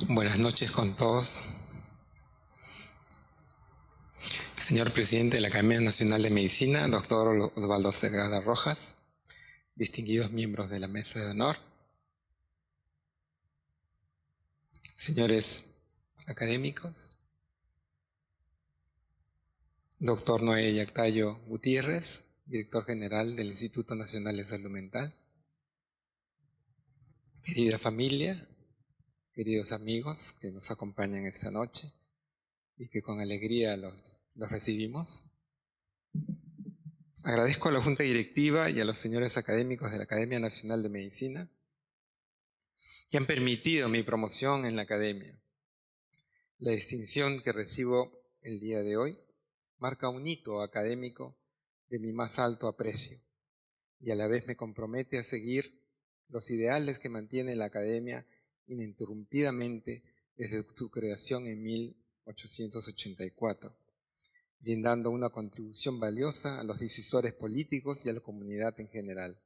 Buenas noches con todos. Señor Presidente de la Academia Nacional de Medicina, doctor Osvaldo Segada Rojas, distinguidos miembros de la Mesa de Honor, señores académicos, doctor Noé Yactayo Gutiérrez, director general del Instituto Nacional de Salud Mental, querida familia, queridos amigos que nos acompañan esta noche y que con alegría los recibimos. Agradezco a la Junta Directiva y a los señores académicos de la Academia Nacional de Medicina que han permitido mi promoción en la Academia. La distinción que recibo el día de hoy marca un hito académico de mi más alto aprecio y a la vez me compromete a seguir los ideales que mantiene la Academia ininterrumpidamente desde su creación en 1884. Brindando una contribución valiosa a los decisores políticos y a la comunidad en general.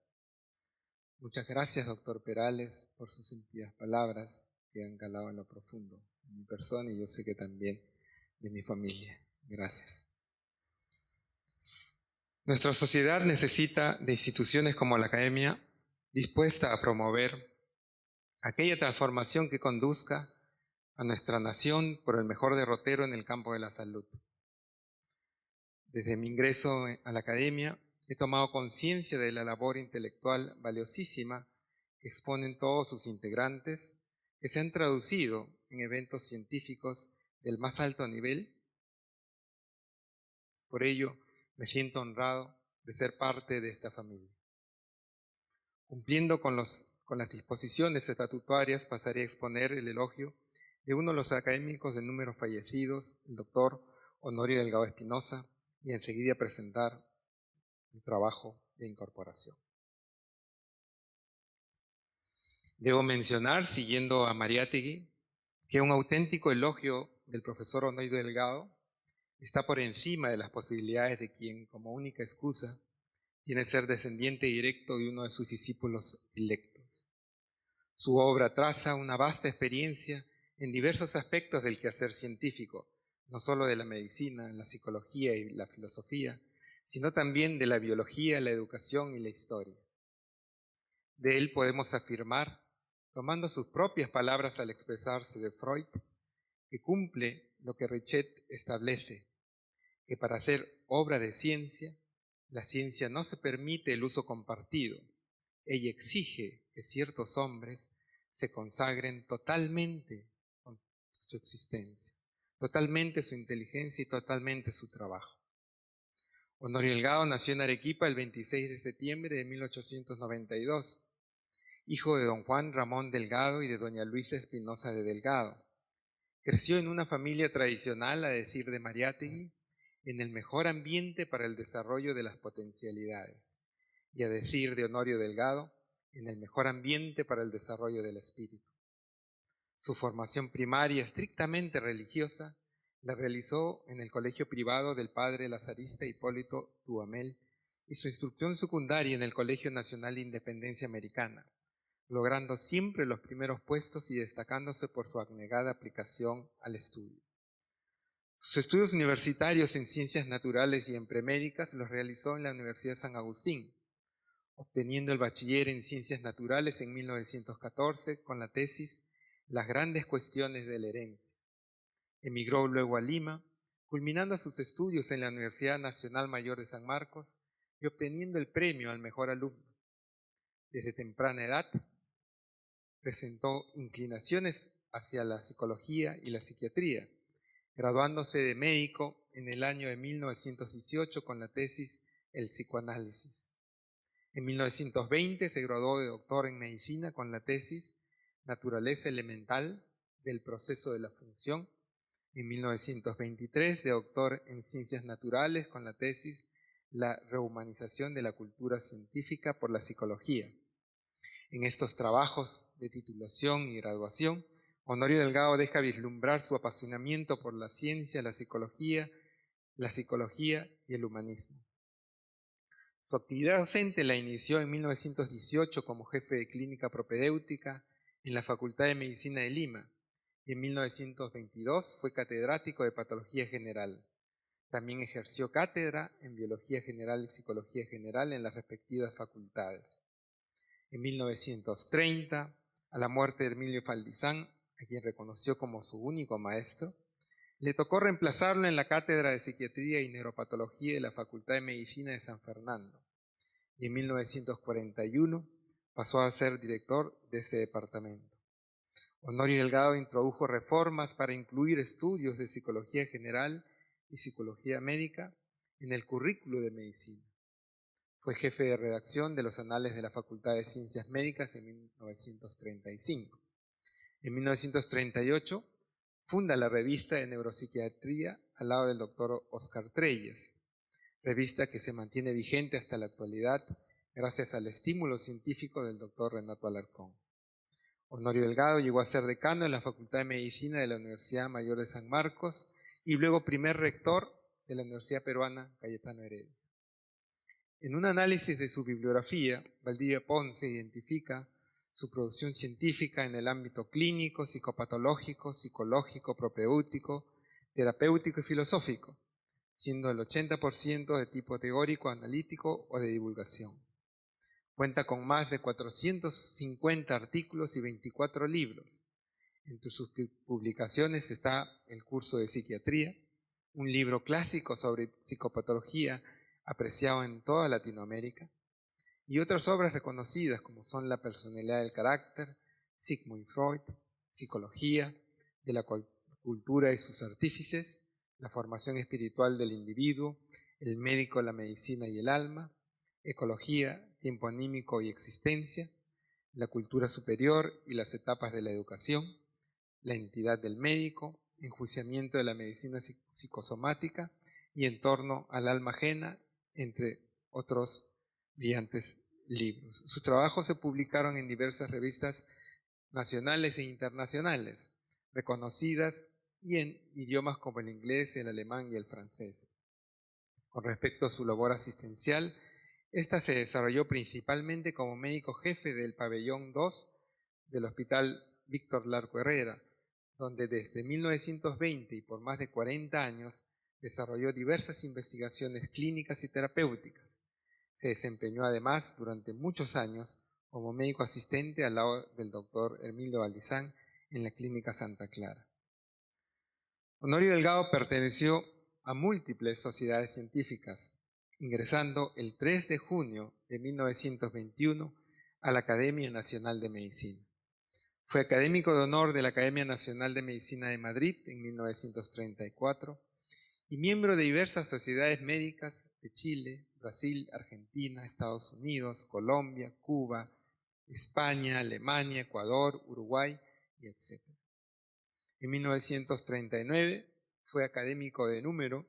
Muchas gracias, doctor Perales, por sus sentidas palabras que han calado en lo profundo de mi persona y yo sé que también de mi familia. Gracias. Nuestra sociedad necesita de instituciones como la Academia dispuesta a promover aquella transformación que conduzca a nuestra nación por el mejor derrotero en el campo de la salud. Desde mi ingreso a la Academia he tomado conciencia de la labor intelectual valiosísima que exponen todos sus integrantes, que se han traducido en eventos científicos del más alto nivel. Por ello, me siento honrado de ser parte de esta familia. Cumpliendo con las disposiciones estatutarias, pasaré a exponer el elogio de uno de los académicos de número fallecidos, el doctor Honorio Delgado Espinosa, y enseguida presentar un trabajo de incorporación. Debo mencionar, siguiendo a Mariátegui, que un auténtico elogio del profesor Honorio Delgado está por encima de las posibilidades de quien, como única excusa, tiene ser descendiente directo de uno de sus discípulos electos. Su obra traza una vasta experiencia en diversos aspectos del quehacer científico, no solo de la medicina, la psicología y la filosofía, sino también de la biología, la educación y la historia. De él podemos afirmar, tomando sus propias palabras al expresarse de Freud, que cumple lo que Richet establece, que para hacer obra de ciencia, la ciencia no se permite el uso compartido. Ella exige que ciertos hombres se consagren totalmente con su existencia, totalmente su inteligencia y totalmente su trabajo. Honorio Delgado nació en Arequipa el 26 de septiembre de 1892, hijo de don Juan Ramón Delgado y de doña Luisa Espinosa de Delgado. Creció en una familia tradicional, a decir de Mariátegui, en el mejor ambiente para el desarrollo de las potencialidades, y a decir de Honorio Delgado, en el mejor ambiente para el desarrollo del espíritu. Su formación primaria estrictamente religiosa la realizó en el colegio privado del padre lazarista Hipólito Duhamel y su instrucción secundaria en el Colegio Nacional de Independencia Americana, logrando siempre los primeros puestos y destacándose por su abnegada aplicación al estudio. Sus estudios universitarios en ciencias naturales y en premédicas los realizó en la Universidad de San Agustín, obteniendo el bachiller en ciencias naturales en 1914 con la tesis Las grandes cuestiones de la herencia. Emigró luego a Lima, culminando sus estudios en la Universidad Nacional Mayor de San Marcos y obteniendo el premio al mejor alumno. Desde temprana edad, presentó inclinaciones hacia la psicología y la psiquiatría, graduándose de médico en el año de 1918 con la tesis El psicoanálisis. En 1920 se graduó de doctor en medicina con la tesis Naturaleza elemental del proceso de la función. En 1923 de doctor en ciencias naturales con la tesis La rehumanización de la cultura científica por la psicología. En estos trabajos de titulación y graduación, Honorio Delgado deja vislumbrar su apasionamiento por la ciencia, la psicología y el humanismo. Su actividad docente la inició en 1918 como jefe de clínica propedéutica en la Facultad de Medicina de Lima y en 1922 fue catedrático de Patología General. También ejerció cátedra en Biología General y Psicología General en las respectivas facultades. En 1930, a la muerte de Hermilio Faldizán, a quien reconoció como su único maestro, le tocó reemplazarlo en la Cátedra de Psiquiatría y Neuropatología de la Facultad de Medicina de San Fernando. Y en 1941 pasó a ser director de ese departamento. Honorio Delgado introdujo reformas para incluir estudios de psicología general y psicología médica en el currículo de medicina. Fue jefe de redacción de los Anales de la Facultad de Ciencias Médicas en 1935. En 1938 funda la revista de Neuropsiquiatría al lado del doctor Oscar Treyes, revista que se mantiene vigente hasta la actualidad gracias al estímulo científico del doctor Renato Alarcón. Honorio Delgado llegó a ser decano en la Facultad de Medicina de la Universidad Mayor de San Marcos y luego primer rector de la Universidad Peruana Cayetano Heredia. En un análisis de su bibliografía, Valdivia Ponce identifica su producción científica en el ámbito clínico, psicopatológico, psicológico, propedéutico, terapéutico y filosófico, siendo el 80% de tipo teórico, analítico o de divulgación. Cuenta con más de 450 artículos y 24 libros. Entre sus publicaciones está el curso de psiquiatría, un libro clásico sobre psicopatología apreciado en toda Latinoamérica, y otras obras reconocidas como son La personalidad del carácter, Sigmund Freud, Psicología de la cultura y sus artífices, La formación espiritual del individuo, El médico, la medicina y el alma, Ecología, tiempo anímico y existencia, La cultura superior y las etapas de la educación, La entidad del médico, Enjuiciamiento de la medicina psicosomática y En torno al alma ajena, entre otros brillantes libros. Sus trabajos se publicaron en diversas revistas nacionales e internacionales, reconocidas y en idiomas como el inglés, el alemán y el francés. Con respecto a su labor asistencial, esta se desarrolló principalmente como médico jefe del pabellón 2 del Hospital Víctor Larco Herrera, donde desde 1920 y por más de 40 años desarrolló diversas investigaciones clínicas y terapéuticas. Se desempeñó además durante muchos años como médico asistente al lado del doctor Hermilio Faldizán en la Clínica Santa Clara. Honorio Delgado perteneció a múltiples sociedades científicas, ingresando el 3 de junio de 1921 a la Academia Nacional de Medicina. Fue académico de honor de la Academia Nacional de Medicina de Madrid en 1934 y miembro de diversas sociedades médicas de Chile, Brasil, Argentina, Estados Unidos, Colombia, Cuba, España, Alemania, Ecuador, Uruguay, y etc. En 1939 fue académico de número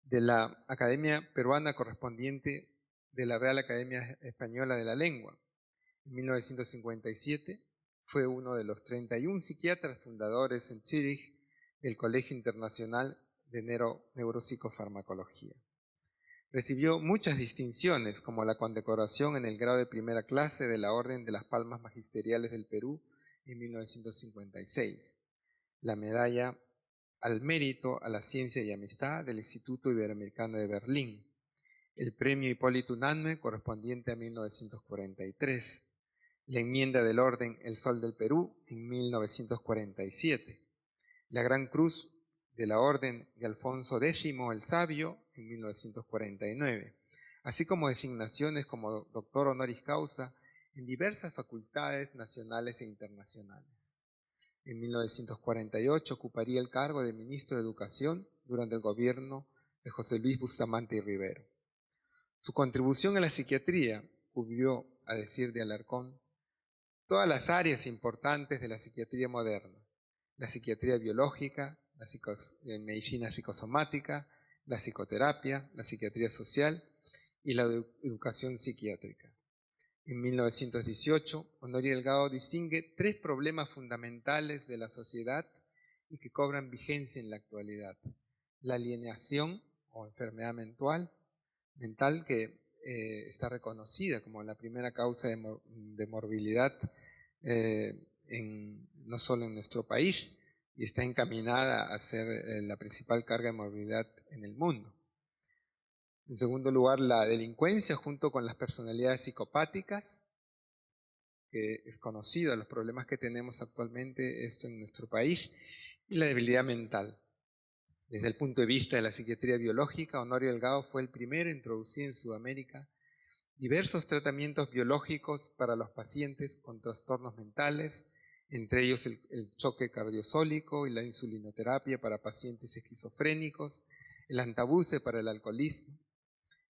de la Academia Peruana correspondiente de la Real Academia Española de la Lengua. En 1957 fue uno de los 31 psiquiatras fundadores en Zúrich del Colegio Internacional de Neuropsicofarmacología. Recibió muchas distinciones, como la condecoración en el grado de primera clase de la Orden de las Palmas Magisteriales del Perú en 1956, la medalla al mérito a la ciencia y amistad del Instituto Iberoamericano de Berlín, el premio Hipólito Unanue correspondiente a 1943, la enmienda del Orden El Sol del Perú en 1947, la Gran Cruz de la Orden de Alfonso X el Sabio en 1949, así como designaciones como doctor honoris causa en diversas facultades nacionales e internacionales. En 1948 ocuparía el cargo de ministro de Educación durante el gobierno de José Luis Bustamante y Rivero. Su contribución a la psiquiatría cubrió, a decir de Alarcón, todas las áreas importantes de la psiquiatría moderna: la psiquiatría biológica, la medicina psicosomática, la psicoterapia, la psiquiatría social y la educación psiquiátrica. En 1918, Honorio Delgado distingue 3 problemas fundamentales de la sociedad y que cobran vigencia en la actualidad: la alienación o enfermedad mental que está reconocida como la primera causa de morbilidad no solo en nuestro país, y está encaminada a ser la principal carga de movilidad en el mundo. En segundo lugar, la delincuencia junto con las personalidades psicopáticas, que es conocido los problemas que tenemos actualmente esto en nuestro país, y la debilidad mental. Desde el punto de vista de la psiquiatría biológica, Honorio Delgado fue el primero en introducir en Sudamérica diversos tratamientos biológicos para los pacientes con trastornos mentales, entre ellos el choque cardiosólico y la insulinoterapia para pacientes esquizofrénicos, el antabuse para el alcoholismo.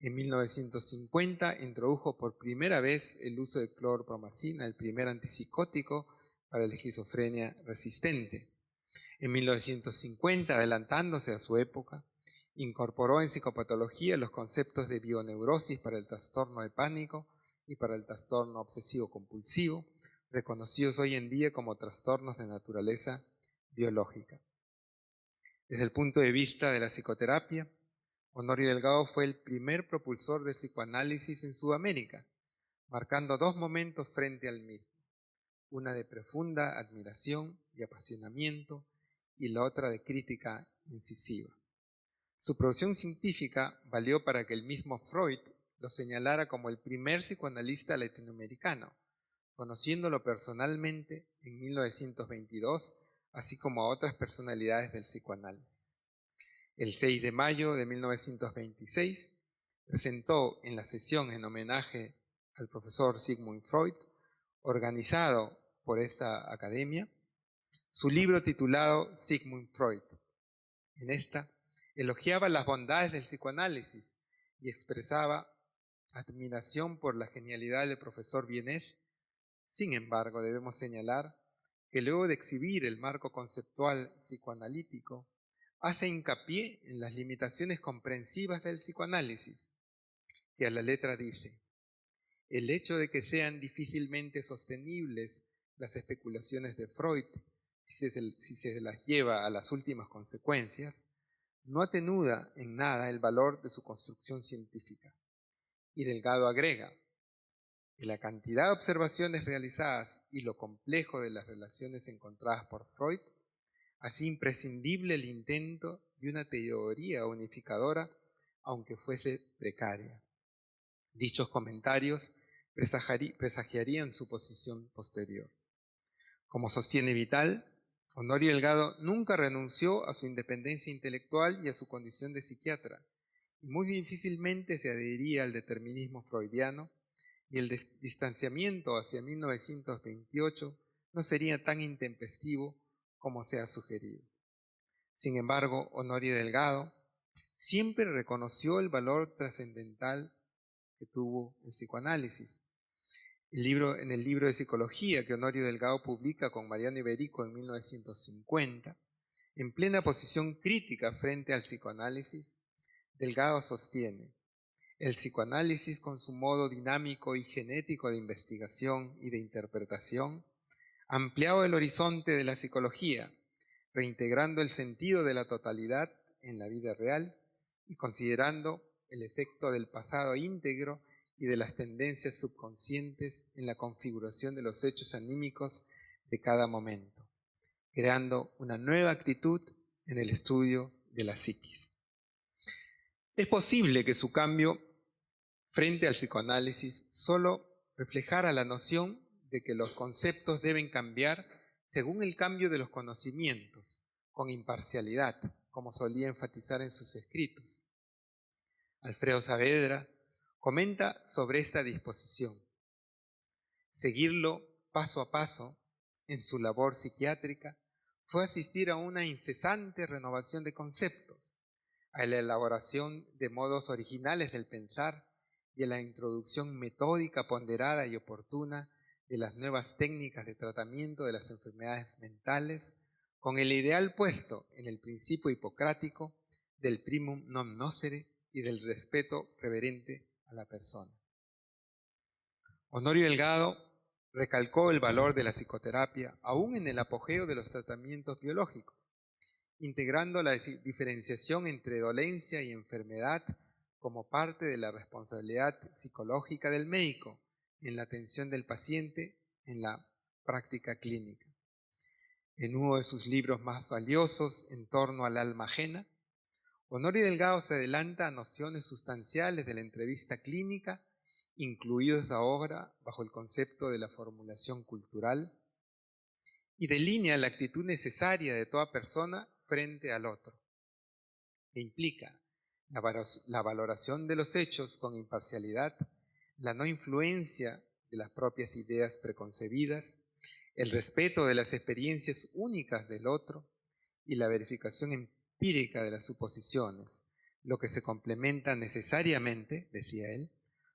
En 1950 introdujo por primera vez el uso de clorpromacina, el primer antipsicótico para la esquizofrenia resistente. En 1950, adelantándose a su época, incorporó en psicopatología los conceptos de bioneurosis para el trastorno de pánico y para el trastorno obsesivo-compulsivo, reconocidos hoy en día como trastornos de naturaleza biológica. Desde el punto de vista de la psicoterapia, Honorio Delgado fue el primer propulsor del psicoanálisis en Sudamérica, marcando dos momentos frente al mismo, una de profunda admiración y apasionamiento y la otra de crítica incisiva. Su producción científica valió para que el mismo Freud lo señalara como el primer psicoanalista latinoamericano, conociéndolo personalmente en 1922, así como a otras personalidades del psicoanálisis. El 6 de mayo de 1926 presentó en la sesión en homenaje al profesor Sigmund Freud, organizado por esta academia, su libro titulado Sigmund Freud. En esta elogiaba las bondades del psicoanálisis y expresaba admiración por la genialidad del profesor Bienez. Sin embargo, debemos señalar que luego de exhibir el marco conceptual psicoanalítico, hace hincapié en las limitaciones comprensivas del psicoanálisis, que a la letra dice: el hecho de que sean difícilmente sostenibles las especulaciones de Freud, si se las lleva a las últimas consecuencias, no atenuda en nada el valor de su construcción científica. Y Delgado agrega que la cantidad de observaciones realizadas y lo complejo de las relaciones encontradas por Freud hace imprescindible el intento de una teoría unificadora, aunque fuese precaria. Dichos comentarios presagiarían su posición posterior. Como sostiene Vital, Honorio Delgado nunca renunció a su independencia intelectual y a su condición de psiquiatra, y muy difícilmente se adheriría al determinismo freudiano, y el distanciamiento hacia 1928 no sería tan intempestivo como se ha sugerido. Sin embargo, Honorio Delgado siempre reconoció el valor trascendental que tuvo el psicoanálisis. En el libro de psicología que Honorio Delgado publica con Mariano Iberico en 1950, en plena posición crítica frente al psicoanálisis, Delgado sostiene: el psicoanálisis, con su modo dinámico y genético de investigación y de interpretación, ha ampliado el horizonte de la psicología, reintegrando el sentido de la totalidad en la vida real y considerando el efecto del pasado íntegro y de las tendencias subconscientes en la configuración de los hechos anímicos de cada momento, creando una nueva actitud en el estudio de la psiquis. Es posible que su cambio frente al psicoanálisis solo reflejara la noción de que los conceptos deben cambiar según el cambio de los conocimientos, con imparcialidad, como solía enfatizar en sus escritos. Alfredo Saavedra comenta sobre esta disposición: seguirlo paso a paso en su labor psiquiátrica fue asistir a una incesante renovación de conceptos, a la elaboración de modos originales del pensar y a la introducción metódica, ponderada y oportuna de las nuevas técnicas de tratamiento de las enfermedades mentales, con el ideal puesto en el principio hipocrático del primum non nocere y del respeto reverente a la persona. Honorio Delgado recalcó el valor de la psicoterapia aún en el apogeo de los tratamientos biológicos, integrando la diferenciación entre dolencia y enfermedad como parte de la responsabilidad psicológica del médico en la atención del paciente en la práctica clínica. En uno de sus libros más valiosos, En torno al alma ajena, Honorio Delgado se adelanta a nociones sustanciales de la entrevista clínica, incluidos ahora bajo el concepto de la formulación cultural, y delinea la actitud necesaria de toda persona frente al otro, que implica la valoración de los hechos con imparcialidad, la no influencia de las propias ideas preconcebidas, el respeto de las experiencias únicas del otro y la verificación empírica de las suposiciones, lo que se complementa necesariamente, decía él,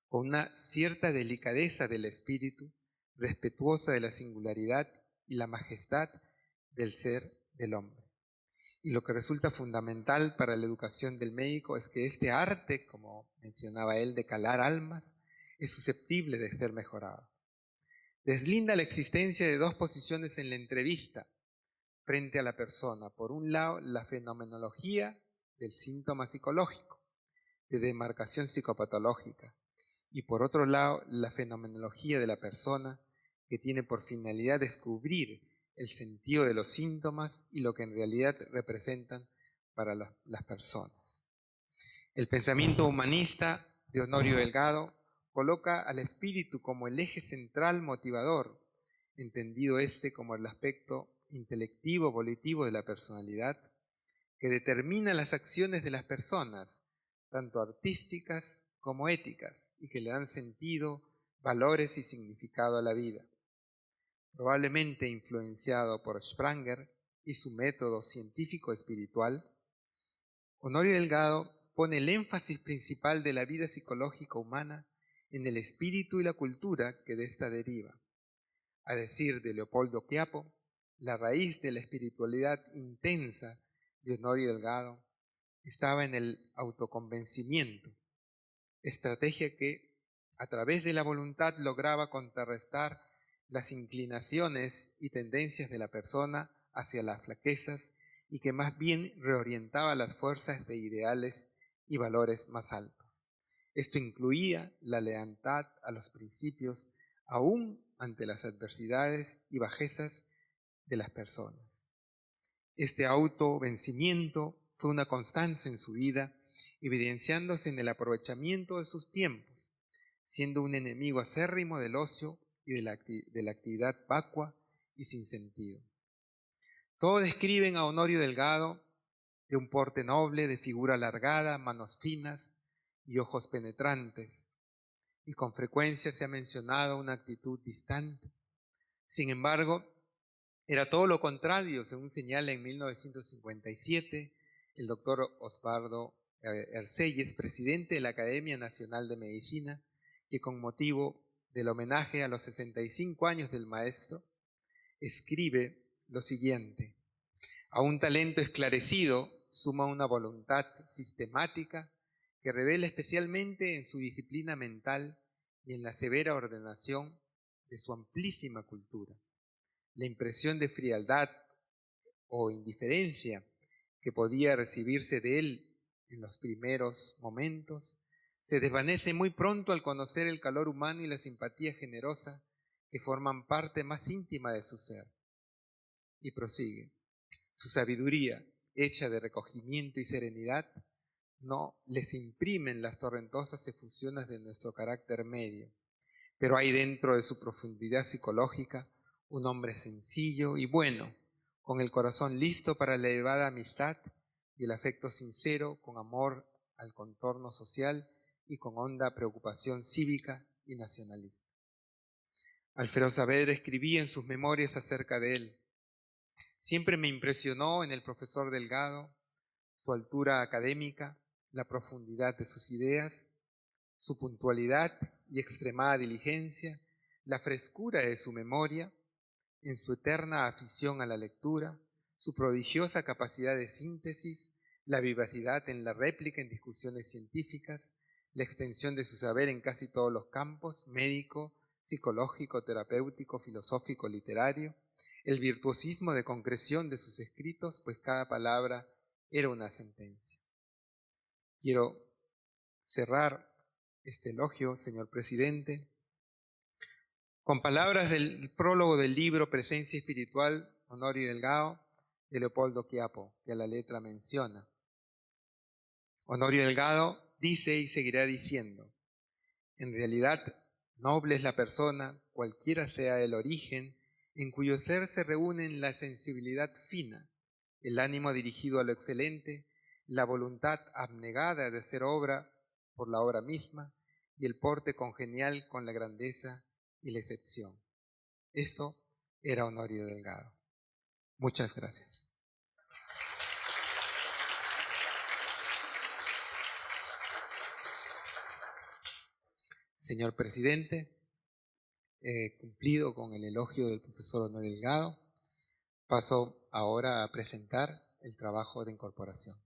con una cierta delicadeza del espíritu, respetuosa de la singularidad y la majestad del ser del hombre. Y lo que resulta fundamental para la educación del médico es que este arte, como mencionaba él, de calar almas, es susceptible de ser mejorado. Deslinda la existencia de dos posiciones en la entrevista frente a la persona. Por un lado, la fenomenología del síntoma psicológico, de demarcación psicopatológica, y por otro lado, la fenomenología de la persona, que tiene por finalidad descubrir el sentido de los síntomas y lo que en realidad representan para las personas. El pensamiento humanista de Honorio Delgado coloca al espíritu como el eje central motivador, entendido como el aspecto intelectivo, volitivo de la personalidad, que determina las acciones de las personas, tanto artísticas como éticas, y que le dan sentido, valores y significado a la vida. Probablemente influenciado por Spranger y su método científico espiritual, Honorio Delgado pone el énfasis principal de la vida psicológica humana en el espíritu y la cultura que de ésta deriva. A decir de Leopoldo Quiapo, la raíz de la espiritualidad intensa de Honorio Delgado estaba en el autoconvencimiento, estrategia que a través de la voluntad lograba contrarrestar las inclinaciones y tendencias de la persona hacia las flaquezas y que más bien reorientaba las fuerzas de ideales y valores más altos. Esto incluía la lealtad a los principios aún ante las adversidades y bajezas de las personas. Este autovencimiento fue una constancia en su vida, evidenciándose en el aprovechamiento de sus tiempos, siendo un enemigo acérrimo del ocio y de la actividad vacua y sin sentido. Todos describen a Honorio Delgado de un porte noble, de figura alargada, manos finas y ojos penetrantes, y con frecuencia se ha mencionado una actitud distante. Sin embargo, era todo lo contrario, según señala en 1957 el doctor Osvaldo Ercelles, presidente de la Academia Nacional de Medicina, que con motivo del homenaje a los 65 años del maestro, escribe lo siguiente: a un talento esclarecido suma una voluntad sistemática que revela especialmente en su disciplina mental y en la severa ordenación de su amplísima cultura. La impresión de frialdad o indiferencia que podía recibirse de él en los primeros momentos se desvanece muy pronto al conocer el calor humano y la simpatía generosa que forman parte más íntima de su ser. Y prosigue: su sabiduría, hecha de recogimiento y serenidad, no les imprimen las torrentosas efusiones de nuestro carácter medio, pero hay dentro de su profundidad psicológica un hombre sencillo y bueno, con el corazón listo para la elevada amistad y el afecto sincero, con amor al contorno social y con honda preocupación cívica y nacionalista. Alfredo Saavedra escribía en sus memorias acerca de él: siempre me impresionó en el profesor Delgado su altura académica, la profundidad de sus ideas, su puntualidad y extremada diligencia, la frescura de su memoria, en su eterna afición a la lectura, su prodigiosa capacidad de síntesis, la vivacidad en la réplica en discusiones científicas, la extensión de su saber en casi todos los campos: médico, psicológico, terapéutico, filosófico, literario, el virtuosismo de concreción de sus escritos, pues cada palabra era una sentencia. Quiero cerrar este elogio, señor presidente, con palabras del prólogo del libro Presencia Espiritual Honorio Delgado, de Leopoldo Quiapo, que a la letra menciona. Honorio Delgado dice y seguirá diciendo: en realidad, noble es la persona, cualquiera sea el origen, en cuyo ser se reúnen la sensibilidad fina, el ánimo dirigido a lo excelente, la voluntad abnegada de hacer obra por la obra misma y el porte congenial con la grandeza y la excepción. Esto era Honorio Delgado. Muchas gracias. Señor presidente, he cumplido con el elogio del profesor Honorio Delgado. Paso ahora a presentar el trabajo de incorporación.